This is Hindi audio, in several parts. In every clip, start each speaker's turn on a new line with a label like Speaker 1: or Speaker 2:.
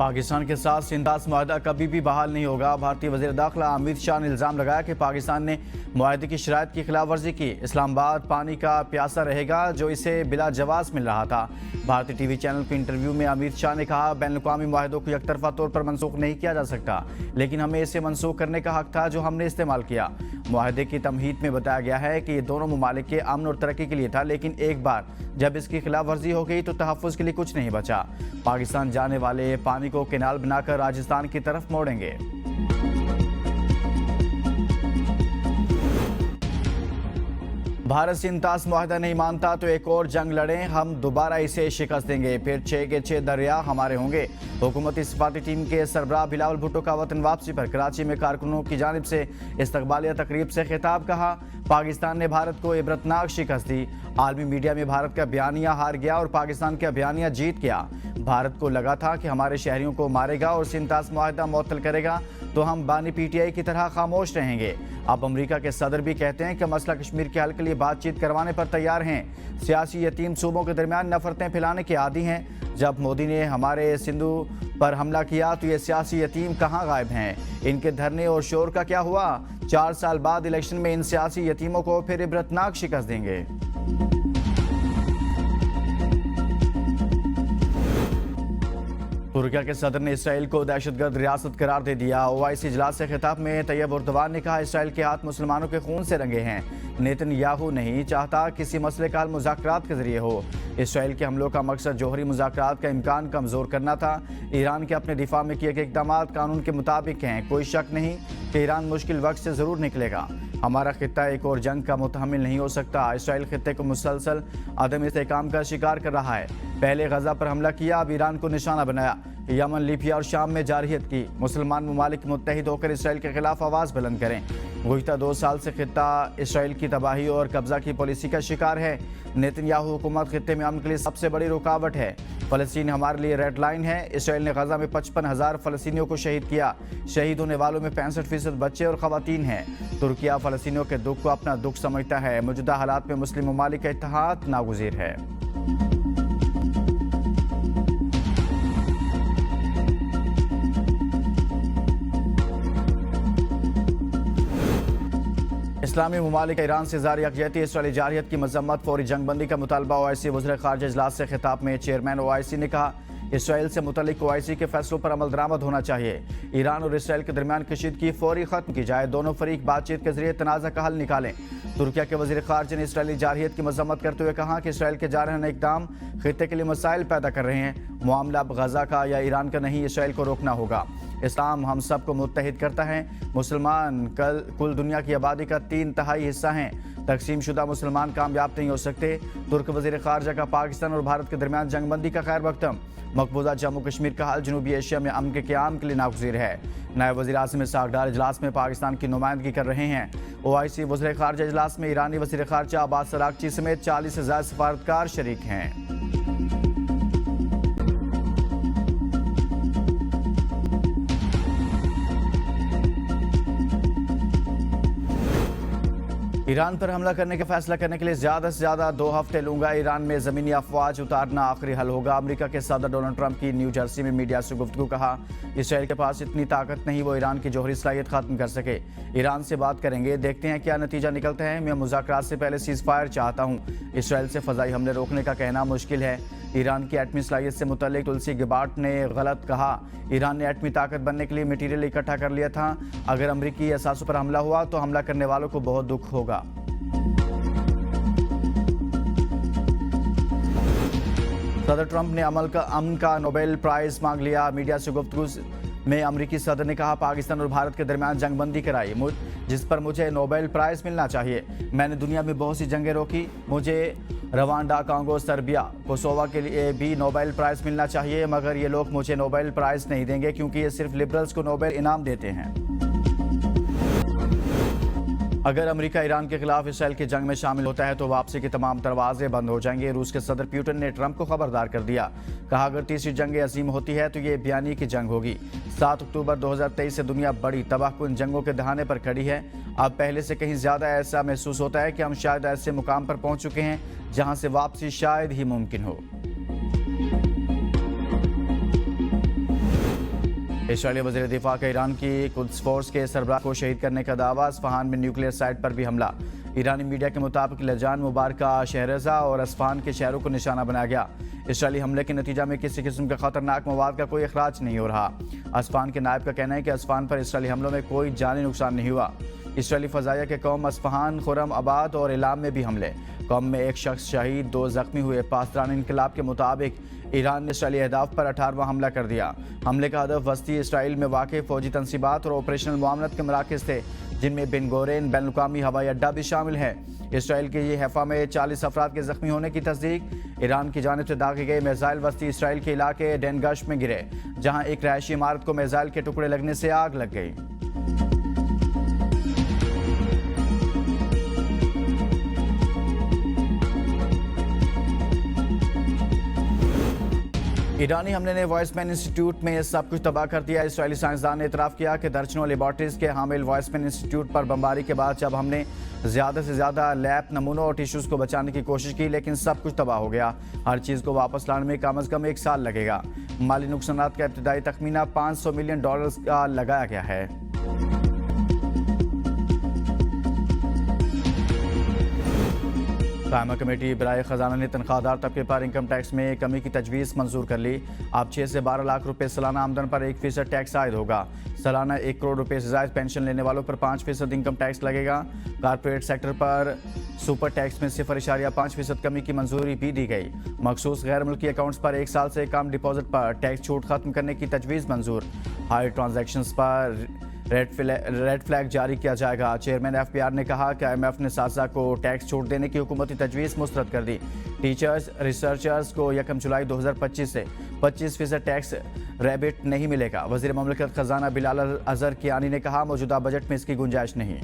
Speaker 1: पाकिस्तान के साथ सिंधास मुआहदा कभी भी बहाल नहीं होगा। भारतीय वज़ीर दाखिला अमित शाह ने इल्ज़ाम लगाया कि पाकिस्तान ने मुआहदे की शराइत की खिलाफ वर्जी की। इस्लामाबाद पानी का प्यासा रहेगा जो इसे बिला जवाज़ मिल रहा था। भारतीय टीवी चैनल के इंटरव्यू में अमित शाह ने कहा, बैनुल-अक़वामी मुआहदों को एकतरफा तौर पर मनसूख नहीं किया जा सकता, लेकिन हमें इसे मनसूख करने का हक था जो हमने इस्तेमाल किया। मुआहदे की तमहीद में बताया गया है कि ये दोनों ममालिक के अमन और तरक्की के लिए था, लेकिन एक बार जब इसकी खिलाफ वर्जी हो गई तो तहफ़्फ़ुज़ के लिए कुछ नहीं बचा। पाकिस्तान जाने वाले पानी को कैनाल बनाकर राजस्थान की तरफ मोड़ेंगे। भारत सिंधास मुआहदा नहीं मानता तो एक और जंग लड़ें, हम दोबारा इसे शिकस्त देंगे, फिर 6 के 6 दरिया हमारे होंगे। हुकूमती सफारती टीम के सरबराह बिलावल भुट्टो का वतन वापसी पर कराची में कारकुनों की जानिब से इस्तकबालिया तकरीब से खिताब। कहा, पाकिस्तान ने भारत को इबरतनाक शिकस्त दी। आलमी मीडिया में भारत का बयानिया हार गया और पाकिस्तान का बयानिया जीत गया। भारत को लगा था कि हमारे शहरियों को मारेगा और सिंधास मुआहदा मुअत्तल करेगा तो हम बानी पीटीआई की तरह खामोश रहेंगे। अब अमेरिका के सदर भी कहते हैं कि मसला कश्मीर के हल के लिए बातचीत करवाने पर तैयार हैं। सियासी यतीम सूबों के दरमियान नफरतें फैलाने के आदी हैं। जब मोदी ने हमारे सिंधु पर हमला किया तो ये सियासी यतीम कहाँ गायब हैं? इनके धरने और शोर का क्या हुआ? 4 साल बाद इलेक्शन में इन सियासी यतीमों को फिर इबरतनाक शिकस्त देंगे। तुर्किया के सदर ने इसराइल को दहशतगर्द रियासत करार दे दिया। ओआईसी इजलास से खिताब में तैयब उर्दवान ने कहा, इसराइल के हाथ मुसलमानों के खून से रंगे हैं। नेतन्याहू नहीं चाहता किसी मसले का हल मुज़ाकरात के जरिए हो। इसराइल के हमलों का मकसद जौहरी मुज़ाकरात का इम्कान कमज़ोर करना था। ईरान के अपने दिफा में किए गए इक़दाम कानून के मुताबिक हैं। कोई शक नहीं कि ईरान मुश्किल वक्त से ज़रूर निकलेगा। हमारा खित्ता एक और जंग का मुतहम्मिल नहीं हो सकता। इसराइल खित्ते को मुसलसल अदम इस्तेहकाम का शिकार कर रहा है। पहले गजा पर हमला किया, अब ईरान को निशाना बनाया। यमन, लीबिया और शाम में जारहियत की। मुसलमान ममालिक मुत्तहिद होकर इसराइल के खिलाफ आवाज़ बुलंद करें। गुज़िश्ता 2 साल से खित्ता इसराइल की तबाही और कब्जा की पॉलिसी का शिकार है। नेतन्याहू हुकूमत खित्ते में अमन के लिए सबसे बड़ी रुकावट है। फ़लस्तीन हमारे लिए रेड लाइन है। इसराइल ने गजा में 55,000 फ़लस्तीनियों को शहीद किया। शहीद होने वालों में 65% बच्चे और ख़वातीन हैं। तुर्किया फ़लस्तीनियों के दुख को अपना दुख समझता है। मौजूदा हालात में मुस्लिम ममालिक का इत्तेहाद नागुज़ीर है। इस्लामी ममालिक ईरान से ज़ारी यकजहती इसराइली जारहियत की मजम्मत, फौरी जंगबंदी का मुतालबा। ओआईसी वज़ीर ख़ारिजा इजलास से खिताब में चेयरमैन ओआईसी ने कहा, इसराइल से मुतल्लिक ओआईसी के फैसलों पर अमल दरामद होना चाहिए। ईरान और इसराइल के दरमियान कशीदगी फौरी ख़त्म की जाए। दोनों फरीक बातचीत के जरिए तनाज़ा का हल निकालें। तुर्किया के वज़ीर ख़ारिजा ने इसराइली जारहियत की मजम्मत करते हुए कहा कि इसराइल के जारहाना इक़दाम खित्ते के लिए मसाइल पैदा कर रहे हैं। मामला अब गजा का या ईरान का नहीं, इसराइल को रोकना होगा। इस्लाम हम सबको मुत्तहिद करता है। मुसलमान कुल दुनिया की आबादी का 3/3 हिस्सा हैं। तकसीम शुदा मुसलमान कामयाब नहीं हो सकते। तुर्क वज़ीर ख़ारिजा का पाकिस्तान और भारत के दरमियान जंगबंदी का खैर मकदम। मकबूजा जम्मू कश्मीर का हाल जनूबी एशिया में अमन के क़याम के लिए नागुज़ीर है। नायब वज़ीर आज़म इस्हाक़ इजलास में पाकिस्तान की नुमाइंदगी कर रहे हैं। ओआईसी वज़ीर ख़ारिजा इजलास में ईरानी वज़ीर ख़ारिजा अब्बास अराग़ची समेत 40 से ज़ायद सफारतकार शरीक हैं। ईरान पर हमला करने का फैसला करने के लिए ज़्यादा से ज़्यादा 2 हफ्ते लूंगा। ईरान में ज़मीनी अफवाज उतारना आखिरी हल होगा। अमेरिका के सदर डोनाल्ड ट्रंप की न्यू जर्सी में मीडिया से गुफ्तगू। कहा, इसराइल के पास इतनी ताकत नहीं वो ईरान की जौहरी सलाहियत ख़त्म कर सके। ईरान से बात करेंगे, देखते हैं क्या नतीजा निकलता है। मैं मुज़ाकरात से पहले सीज़ फायर चाहता हूँ। इसराइल से फ़ज़ाई हमले रोकने का कहना मुश्किल है। ईरान की एटमी सलाहियत से मुतल्लिक तुलसी गिबार्ट ने गलत कहा। ईरान ने एटमी ताकत बनने के लिए मटीरियल इकट्ठा कर लिया था। अगर अमरीकी असासों पर हमला हुआ तो हमला करने वालों को बहुत दुख होगा। सदर ट्रंप ने अमन का नोबेल प्राइज़ मांग लिया। मीडिया से गुफ्तगू में अमरीकी सदर ने कहा, पाकिस्तान और भारत के दरमियान जंगबंदी कराई जिस पर मुझे नोबेल प्राइज़ मिलना चाहिए। मैंने दुनिया में बहुत सी जंगें रोकी। मुझे रवांडा, कांगो, सर्बिया, कोसोवा के लिए भी नोबेल प्राइज़ मिलना चाहिए, मगर ये लोग मुझे नोबेल प्राइज़ नहीं देंगे क्योंकि ये सिर्फ लिबरल्स को नोबेल इनाम देते हैं। अगर अमेरिका ईरान के खिलाफ इसराइल की जंग में शामिल होता है तो वापसी के तमाम दरवाजे बंद हो जाएंगे। रूस के सदर पुतिन ने ट्रंप को खबरदार कर दिया। कहा, अगर तीसरी जंग अजीम होती है तो ये बयानी की जंग होगी। 7 अक्टूबर 2023 से दुनिया बड़ी तबाहकुन जंगों के दहाने पर खड़ी है। अब पहले से कहीं ज़्यादा ऐसा महसूस होता है कि हम शायद ऐसे मुकाम पर पहुंच चुके हैं जहां से वापसी शायद ही मुमकिन हो। इसराइली वज़ीर दिफा का ईरान की कुद्स फोर्स के सरबराह को शहीद करने का दावा। अस्फहान में न्यूक्लियर साइट पर भी हमला। ईरानी मीडिया के मुताबिक लजान, मुबारका, शहरजा और अस्फहान के शहरों को निशाना बनाया गया। इसराइली हमले के नतीजा में किसी किस्म का खतरनाक मवाद का कोई अखराज नहीं हो रहा। अस्फहान के नायब का कहना है कि अस्फहान पर इसराइली हमलों में कोई जानी नुकसान नहीं हुआ। इसराइली फजाइया के कौम अस्फहान, खुरम आबाद और इलाम में भी हमले। कौम में एक शख्स शहीद, 2 जख्मी हुए। पासदान इनकलाब के मुताबिक ईरान ने इसराइली अहदाफ पर 18वां हमला कर दिया। हमले का हदफ वस्ती इसराइल में वाक़ फौजी तनसीबात और ऑपरेशनल मामलत के मराकज़ थे, जिनमें बिन गोरेन बैनुल-अक़वामी हवाई अड्डा भी शामिल है। इसराइल के ये हैफा में 40 अफराद के जख्मी होने की तस्दीक। ईरान की जानिब से दागे गए मिसाइल वस्ती इसराइल के इलाके डेनगश में गिरे, जहाँ एक रहायशी इमारत को मिसाइल के टुकड़े लगने से आग लग गई। ईरानी हमले ने वॉइसमैन इंस्टीट्यूट में सब कुछ तबाह कर दिया। इसराइली साइंसदान ने इतराफ़ किया कि दर्जनों लेबॉर्ट्रीज के हामिल वॉइसमैन इंस्टीट्यूट पर बमबारी के बाद जब हमने ज़्यादा से ज़्यादा लैब नमूनों और टिश्यूज़ को बचाने की कोशिश की, लेकिन सब कुछ तबाह हो गया। हर चीज़ को वापस लाने में कम अज़ कम 1 साल लगेगा। माली नुकसानात का इब्तिदाई तखमीना $500 मिलियन का लगाया गया है। कायमा कमेटी बराए ख़जाना ने तनख्वाहदार तबके पर इनकम टैक्स में कमी की तजवीज़ मंजूर कर ली। अब 6 से 12 लाख रुपए सालाना आमदन पर 1% टैक्स आयद होगा। सालाना 1 करोड़ रुपए से ज़ायद पेंशन लेने वालों पर 5% इनकम टैक्स लगेगा। कॉर्पोरेट सेक्टर पर सुपर टैक्स में 0.5% कमी की मंजूरी भी दी गई। मखसूस गैर मुल्की अकाउंट्स पर 1 साल से कम डिपॉजिट पर टैक्स छूट खत्म करने की तजवीज़ मंजूर। हाई ट्रांजैक्शंस पर रेड फ्लैग जारी किया जाएगा। चेयरमैन FBR ने कहा कि IMF ने साजा को टैक्स छूट देने की हुकूमती तजवीज़ मुस्तरद कर दी। टीचर्स, रिसर्चर्स को 1 जुलाई 2025 से 25% टैक्स रेबिट नहीं मिलेगा। वज़ीर ममलकत ख़जाना बिलाल अज़हर कियानी ने कहा, मौजूदा बजट में इसकी गुंजाइश नहीं।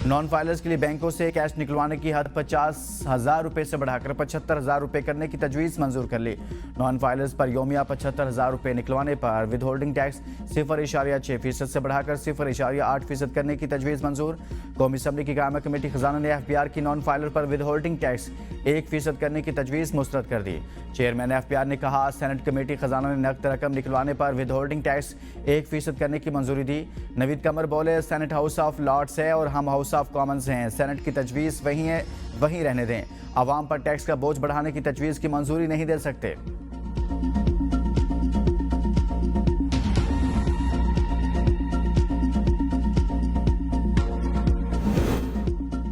Speaker 1: नॉन फाइलर्स के लिए बैंकों से कैश निकलवाने की हद 50,000 रुपये से बढ़ाकर 75,000 रुपये करने की तजवीज़ मंजूर कर ली। नॉन फाइलर्स पर योमिया 75,000 रुपये निकलवाने पर विद होल्डिंग टैक्स 0.6% से बढ़ाकर 0.8% करने की तजवीज़ मंजूर। कौमी असम्बली की कायमा कमेटी ख़जाना ने FBR की नॉन फाइलर पर विद होल्डिंग टैक्स 1% करने की तजवीज़ मुस्तरद कर दी। चेयरमैन FBR ने कहा, सेनेट कमेटी ख़जाना ने नकद रकम निकलवाने पर विद होल्डिंग टैक्स 1% करने की मंजूरी दी। नवीद कमर बोले, सेनेट हाउस ऑफ लॉर्ड्स है और हम हाउस ऑफ कॉमन्स हैं। सेनेट की तजवीज़ वही है, वहीं रहने दें। आवाम पर टैक्स का बोझ बढ़ाने की तजवीज़ की मंजूरी नहीं दे सकते।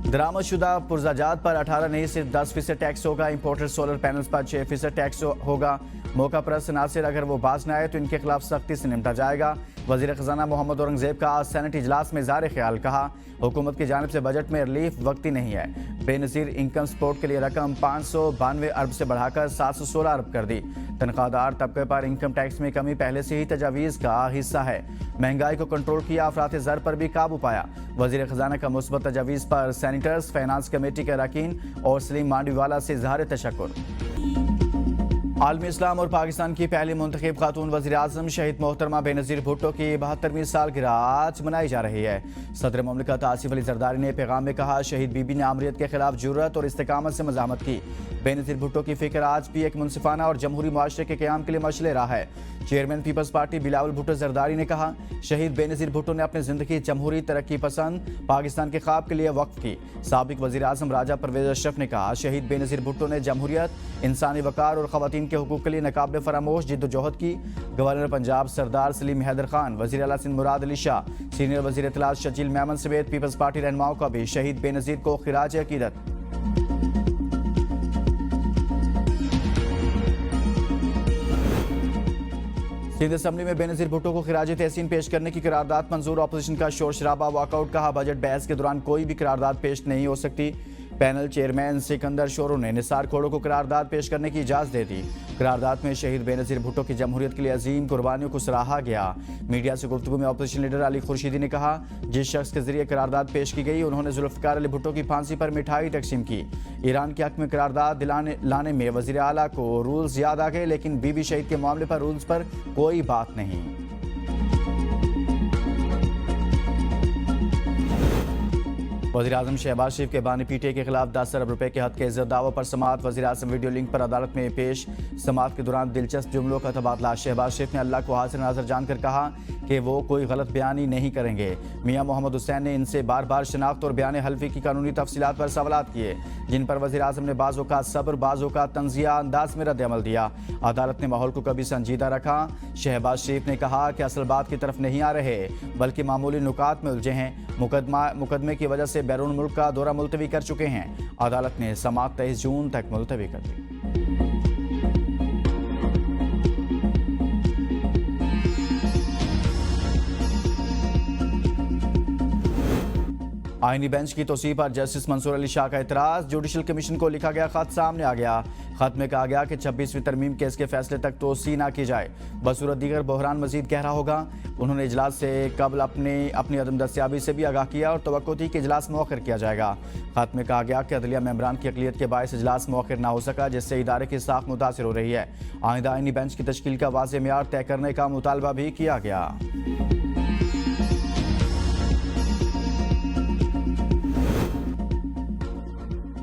Speaker 1: दरामदशुदा पुरजाजात पर 18 नहीं सिर्फ 10% टैक्स होगा। इंपोर्टेड सोलर पैनल्स पर 6% टैक्स होगा। मौका परस्त नासिर अगर वो बाज न आए तो इनके खिलाफ सख्ती से निपटा जाएगा। वज़ीर ख़जाना मोहम्मद औरंगज़ेब का आज सेनेट इजलास में इज़हार ख्याल। कहा, हुकूमत की जानिब से बजट में रिलीफ वक्ती नहीं है। बेनज़ीर इनकम सपोर्ट के लिए रकम 592 अरब से बढ़ाकर 716 अरब कर दी। तनख्वाहदार तबके पर इनकम टैक्स में कमी पहले से ही तजावीज़ का हिस्सा है। महंगाई को कंट्रोल किया, अफरात ज़र पर भी काबू पाया। वज़ीर ख़जाना का मुस्बत तजावीज़ पर सेनेटर्स, फाइनेंस कमेटी के अरकान और सलीम मांडवीवाला से इज़हार तशक्कुर। आलमी इस्लाम और पाकिस्तान की पहली मुंतखब खातून वज़ीर आज़म शहीद मोहतरमा बेनज़ीर भुट्टो की 72वीं सालगिरह आज मनाई जा रही है। सदर ममलिकत आसिफ अली जरदारी ने पैगाम में कहा, शहीद बीबी ने आमरीत के खिलाफ जुर्रत और इस्तेकामत से मज़ामत की। बेनज़ीर भुट्टो की फ़िक्र आज भी एक मुनसिफाना और जमहूरी मुआशरे के क़याम के लिए मशले रहा है। Chairman people's party Bilawal Bhutto Zardari ने कहा, शहीद बेनज़ीर भुट्टो ने अपनी ज़िंदगी जमहूरी तरक्की पसंद पाकिस्तान के ख्वाब के लिए वक्फ की। साबिक वज़ीर आज़म राजा परवेज़ अशरफ ने कहा, शहीद बेनज़ीर भुट्टो ने जमहूरियत, इंसानी वक़ार और ख़वातीन के हुकूक़ के लिए नाकाबिल फरामोश जिद्दोजहद की। गवर्नर पंजाब सरदार सलीम हैदर खान, वज़ीर आला सिंध मुराद अली शाह, सीनियर वज़ीर इत्तलात शजील मेमन समेत पीपल्स पार्टी रहनुमाओं का भी शहीद बेनज़ीर को खिराज अकीदत। सिंध असम्बली में बेनज़ीर भुट्टो को खिराज तहसीन पेश करने की करारदाद मंजूर। अपोजिशन का शोर शराबा, वॉकआउट। कहा, बजट बहस के दौरान कोई भी करारदाद पेश नहीं हो सकती। पैनल चेयरमैन सिकंदर शोरो ने निसार खोड़ो को करारदाद पेश करने की इजाज़त दे दी। करारदाद में शहीद बेनज़ीर भुट्टो की जमहूरियत के लिए अजीम कुर्बानियों को सराहा गया। मीडिया से गुफ्तगू में अपोजिशन लीडर अली खुर्शीदी ने कहा, जिस शख्स के जरिए करारदाद पेश की गई उन्होंने जुल्फ़िकार अली भुट्टो की फांसी पर मिठाई तकसीम की। ईरान के हक में करारदाद लाने में वज़ीर आला को रूल्स याद आ गए, लेकिन बीबी शहीद के मामले पर रूल्स पर कोई बात नहीं। वज़ीर-ए-आज़म शहबाज शरीफ के बानी पीटीए के खिलाफ 10 अरब रुपए के हद के इज़्ज़त दावों पर समाअत। वज़ीर-ए-आज़म वीडियो लिंक पर अदालत में पेश। समाअत के दौरान दिलचस्प जुमलों का तबादला। शहबाज शरीफ ने अल्लाह को हाजिर नाज़र जानकर कहा कि वो कोई गलत बयानी नहीं करेंगे। मियां मोहम्मद हुसैन ने इनसे बार बार शनाख्त और बयान हल्फी की कानूनी तफसीलात पर सवालात किए, जिन पर वज़ीर-ए-आज़म ने बाज़ औक़ात सब्र, बाज़ औक़ात तंज़िया अंदाज में रद्द-ए-अमल दिया। अदालत ने माहौल को कभी संजीदा रखा। शहबाज शरीफ ने कहा कि असल बात की तरफ नहीं आ रहे, बल्कि मामूली नुकात में उलझे हैं। मुकदमे की वजह से बैरून मुल्क का दौरा मुलतवी कर चुके हैं। अदालत ने समाअत 23 जून तक मुलतवी कर दी। आईनी बेंच की तौसीह पर जस्टिस मंसूर अली शाह का एतराज़। जुडिशल कमीशन को लिखा गया खत सामने आ गया। खत में कहा गया कि 26वीं तरमीम केस के फैसले तक तोसी ना की जाए, बसूरत दीगर बहरान मजीद गहरा होगा। उन्होंने इजलास से कबल अपनी अदम दस्तियाबी से भी आगाह किया और तवक्को थी कि इजलास मौखर किया जाएगा। खत में कहा गया कि अदलिया मेंबरान की अकलियत के बायस इजलास मौखर ना हो सका, जिससे इदारे की साख मुतासिर हो रही है। आइंदा आईनी बेंच की तश्कील का वाज़ेह मेयार तय करने का मुतालबा भी किया गया।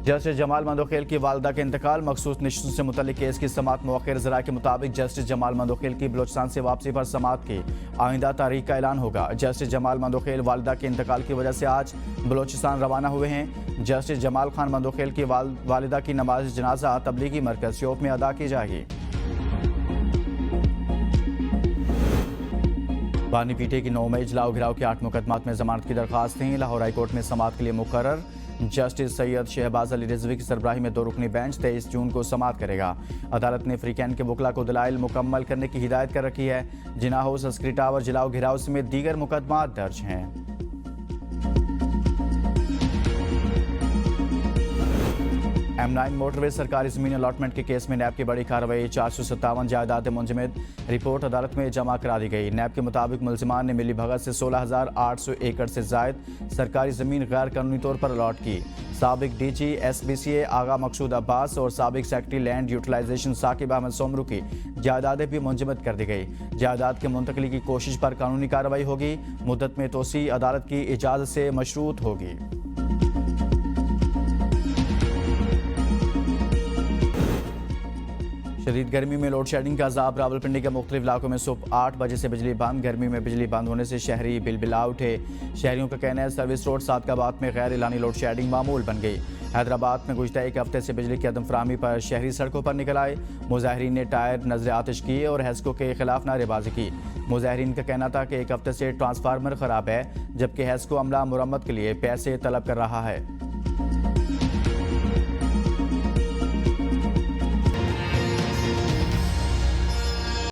Speaker 1: जस्टिस जमाल मंदोखेल की वालदा के इंतकाल। मखसूस निश्तों से मुतल्लिक केस की समाअत मौखर। ज़राए के मुताबिक जस्टिस जमाल मंदोखेल की बलोचिस्तान से वापसी पर समाअत की आइंदा तारीख का ऐलान होगा। जस्टिस जमाल मंदोखेल वालदा के इंतकाल की वजह से आज बलोचिस्तान रवाना हुए हैं। जस्टिस जमाल खान मंदोखेल की वालिदा की नमाज जनाजा तबलीगी मरकज श्योप में अदा की जाएगी। बानी पीटीए की 9 मई जलाओ घिराव के 8 मुकदमात में जमानत की दरख्वास्त थी। लाहौर हाई कोर्ट में समाअत के लिए मुकर्रर। जस्टिस सैयद शहबाज अली रिजवी की सरबराही में 2 रुकनी बेंच 23 जून को समाअत करेगा। अदालत ने फ्रीकैन के वकला को दलाइल मुकम्मल करने की हिदायत कर रखी है। जिना हाउस, अस्करी टावर, जलाओ घिराव समेत दीगर मुकदमात दर्ज हैं। M9 मोटरवे सरकारी ज़मीन अलॉटमेंट के केस में नैब की बड़ी कार्रवाई। 457 जायदाद मुंजमद रिपोर्ट अदालत में जमा करा दी गई। नैब के मुताबिक मुलजिमान ने मिली भगत से 16,800 एकड़ से जायद सरकारी ज़मीन गैर कानूनी तौर पर अलॉट की। साबिक DG SBCA आगा मकसूद अब्बास और साबिक secretary land utilization Saqib Ahmed Soomro की जायदादें भी मुंजमद कर दी गई। जायदाद के मुंतकली की कोशिश पर कानूनी कार्रवाई होगी। मुद्दत में तोसी अदालत की इजाज़त से मशरूत होगी। शदीद गर्मी में लोड शेडिंग का अजाब। रावलपिंडी के मुख्तलिफ इलाकों में सुबह 8 बजे से बिजली बंद। गर्मी में बिजली बंद होने से शहरी बिलबिला उठे। शहरियों का कहना है सर्विस रोड सादकाबाद में गैर एलानी लोड शेडिंग मामूल बन गई। हैदराबाद में गुज़िश्ता एक हफ्ते से बिजली की अदम फराहमी पर शहरी सड़कों पर निकल आए। मुजाहिरीन ने टायर नजर आतिश किए और हेस्को के खिलाफ नारेबाजी की। मुजाहिरीन का कहना था कि एक हफ्ते से ट्रांसफार्मर खराब है, जबकि हेस्को अमला मुरम्मत के लिए पैसे तलब कर रहा है।